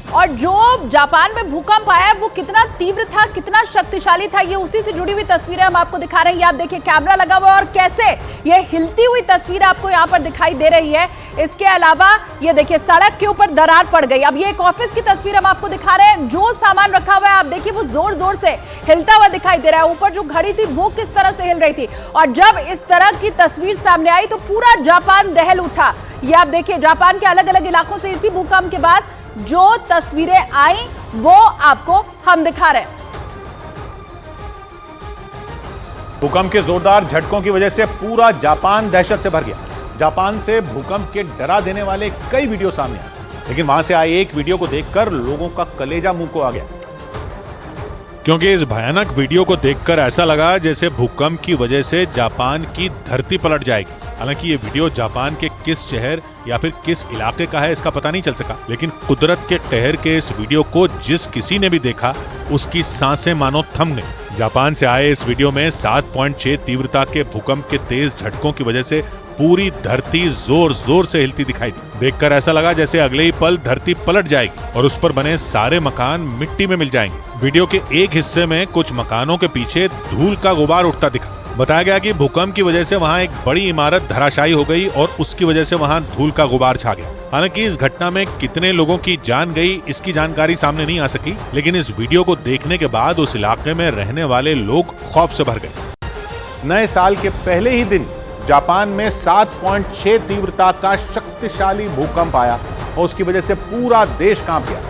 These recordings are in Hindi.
और जो जापान में भूकंप आया वो कितना तीव्र था, कितना शक्तिशाली था, ये उसी से जुड़ी हुई तस्वीरें हम आपको दिखा रहे हैं। आप देखिए कैमरा लगा हुआ और कैसे ये हिलती हुई तस्वीर आपको यहाँ पर दिखाई दे रही है। इसके अलावा ये देखिए सड़क के ऊपर दरार पड़ गई। अब ये एक ऑफिस की तस्वीर हम आपको दिखा रहे हैं। जो सामान रखा हुआ है आप देखिए वो जोर जोर से हिलता हुआ दिखाई दे रहा है। ऊपर जो घड़ी थी वो किस तरह से हिल रही थी, और जब इस तरह की तस्वीर सामने आई तो पूरा जापान दहल उठा। ये आप देखिए जापान के अलग अलग इलाकों से इसी भूकंप के बाद जो तस्वीरें आई वो आपको हम दिखा रहे हैं। भूकंप के जोरदार झटकों की वजह से पूरा जापान दहशत से भर गया। जापान से भूकंप के डरा देने वाले कई वीडियो सामने आए, लेकिन वहां से आए एक वीडियो को देखकर लोगों का कलेजा मुंह को आ गया, क्योंकि इस भयानक वीडियो को देखकर ऐसा लगा जैसे भूकंप की वजह से जापान की धरती पलट जाएगी। हालांकि ये वीडियो जापान के किस शहर या फिर किस इलाके का है इसका पता नहीं चल सका, लेकिन कुदरत के कहर के इस वीडियो को जिस किसी ने भी देखा उसकी सांसें मानो थम गई। जापान से आए इस वीडियो में 7.6 तीव्रता के भूकंप के तेज झटकों की वजह से पूरी धरती जोर जोर से हिलती दिखाई दी। देखकर ऐसा लगा जैसे अगले ही पल धरती पलट जाएगी और उस पर बने सारे मकान मिट्टी में मिल जाएंगे। वीडियो के एक हिस्से में कुछ मकानों के पीछे धूल का गुबार उठता दिखा। बताया गया कि भूकंप की वजह से वहां एक बड़ी इमारत धराशायी हो गई और उसकी वजह से वहां धूल का गुबार छा गया। हालांकि इस घटना में कितने लोगों की जान गई इसकी जानकारी सामने नहीं आ सकी, लेकिन इस वीडियो को देखने के बाद उस इलाके में रहने वाले लोग खौफ से भर गए। नए साल के पहले ही दिन जापान में 7.6 तीव्रता का शक्तिशाली भूकंप आया और उसकी वजह से पूरा देश कांप गया।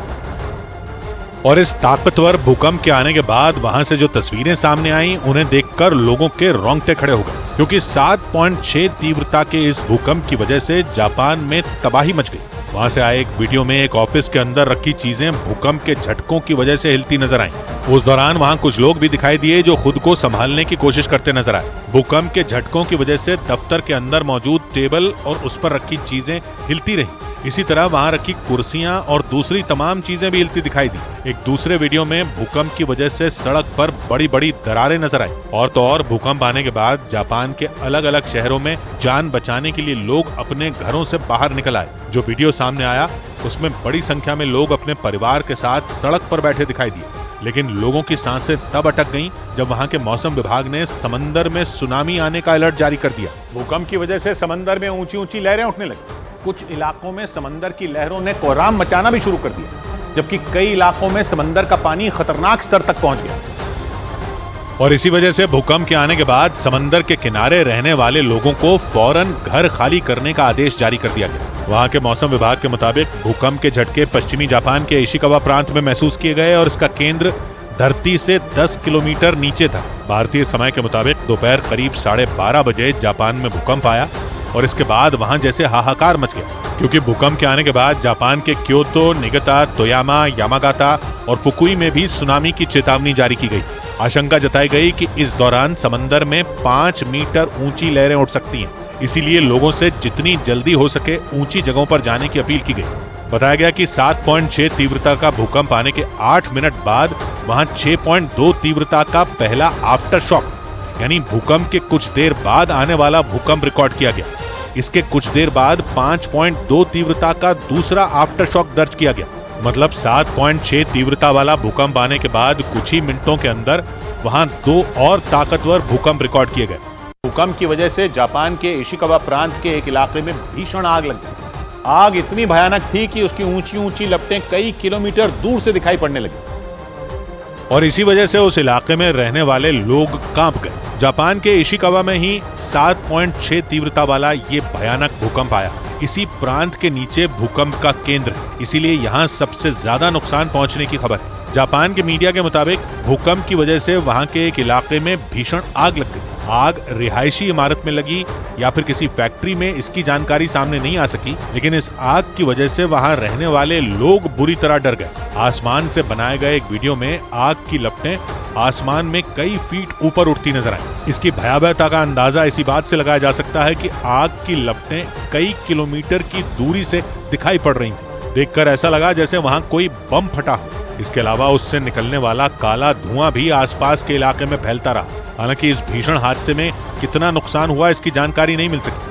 और इस ताकतवर भूकंप के आने के बाद वहां से जो तस्वीरें सामने आई उन्हें देखकर लोगों के रोंगटे खड़े हो गए, क्योंकि 7.6 तीव्रता के इस भूकंप की वजह से जापान में तबाही मच गई। वहां से आए एक वीडियो में एक ऑफिस के अंदर रखी चीजें भूकंप के झटकों की वजह से हिलती नजर आईं। उस दौरान वहां कुछ लोग भी दिखाई दिए जो खुद को संभालने की कोशिश करते नजर आए। भूकंप के झटकों की वजह से दफ्तर के अंदर मौजूद टेबल और उस पर रखी चीजें हिलती रहीं। इसी तरह वहां रखी कुर्सियां और दूसरी तमाम चीजें भी हिलती दिखाई दी। एक दूसरे वीडियो में भूकंप की वजह से सड़क पर बड़ी बड़ी दरारें नजर आई। और तो और भूकंप आने के बाद जापान के अलग अलग शहरों में जान बचाने के लिए लोग अपने घरों से बाहर निकल आए। जो वीडियो सामने आया उसमें बड़ी संख्या में लोग अपने परिवार के साथ सड़क पर बैठे दिखाई दिए, लेकिन लोगों की सांसें तब अटक गईं जब वहां के मौसम विभाग ने समंदर में सुनामी आने का अलर्ट जारी कर दिया। भूकंप की वजह से समंदर में ऊंची ऊंची लहरें उठने लगी। कुछ इलाकों में समंदर की लहरों ने कोहराम मचाना भी शुरू कर दिया, जबकि कई इलाकों में समंदर का पानी खतरनाक स्तर तक पहुंच गया। और इसी वजह से भूकंप के आने के बाद समंदर के किनारे रहने वाले लोगों को फौरन घर खाली करने का आदेश जारी कर दिया गया। वहां के मौसम विभाग के मुताबिक भूकंप के झटके पश्चिमी जापान के इशिकावा प्रांत में महसूस किए गए और इसका केंद्र धरती से 10 किलोमीटर नीचे था। भारतीय समय के मुताबिक दोपहर करीब 12:30 बजे जापान में भूकंप आया और इसके बाद वहां जैसे हाहाकार मच गया, क्योंकि भूकंप के आने के बाद जापान के क्योतो, निगता, तोयामा, यामागाता और फुकुई में भी सुनामी की चेतावनी जारी की गई। आशंका जताई गई कि इस दौरान समंदर में 5 मीटर ऊंची लहरें उठ सकती हैं, इसीलिए लोगों से जितनी जल्दी हो सके ऊंची जगहों पर जाने की अपील की गई। बताया गया कि 7.6 तीव्रता का भूकंप आने के 8 मिनट बाद वहां 6.2 तीव्रता का पहला आफ्टर शॉक यानी भूकंप के कुछ देर बाद आने वाला भूकंप रिकॉर्ड किया गया। इसके कुछ देर बाद 5.2 तीव्रता का दूसरा आफ्टर शॉक दर्ज किया गया। मतलब 7.6 तीव्रता वाला भूकंप आने के बाद कुछ ही मिनटों के अंदर वहां 2 और ताकतवर भूकंप रिकॉर्ड किए गए। भूकंप की वजह से जापान के इशिकावा प्रांत के एक इलाके में भीषण आग लग गई। आग इतनी भयानक थी कि उसकी ऊंची ऊंची लपटें कई किलोमीटर दूर से दिखाई पड़ने लगी और इसी वजह से उस इलाके में रहने वाले लोग कांप गए। जापान के इशिकावा में ही 7.6 तीव्रता वाला ये भयानक भूकंप आया। इसी प्रांत के नीचे भूकंप का केंद्र है, इसीलिए यहाँ सबसे ज्यादा नुकसान पहुंचने की खबर है। जापान के मीडिया के मुताबिक भूकंप की वजह से वहां के एक इलाके में भीषण आग लग गई। आग रिहायशी इमारत में लगी या फिर किसी फैक्ट्री में, इसकी जानकारी सामने नहीं आ सकी, लेकिन इस आग की वजह से वहां रहने वाले लोग बुरी तरह डर गए। आसमान से बनाए गए एक वीडियो में आग की लपटें आसमान में कई फीट ऊपर उठती नजर आई। इसकी भयावहता का अंदाजा इसी बात से लगाया जा सकता है कि आग की लपटें कई किलोमीटर की दूरी से दिखाई पड़ रही थी। देखकर ऐसा लगा जैसे वहां कोई बम फटा हो। इसके अलावा उससे निकलने वाला काला धुआं भी आसपास के इलाके में फैलता रहा। हालांकि इस भीषण हादसे में कितना नुकसान हुआ इसकी जानकारी नहीं मिल सकी।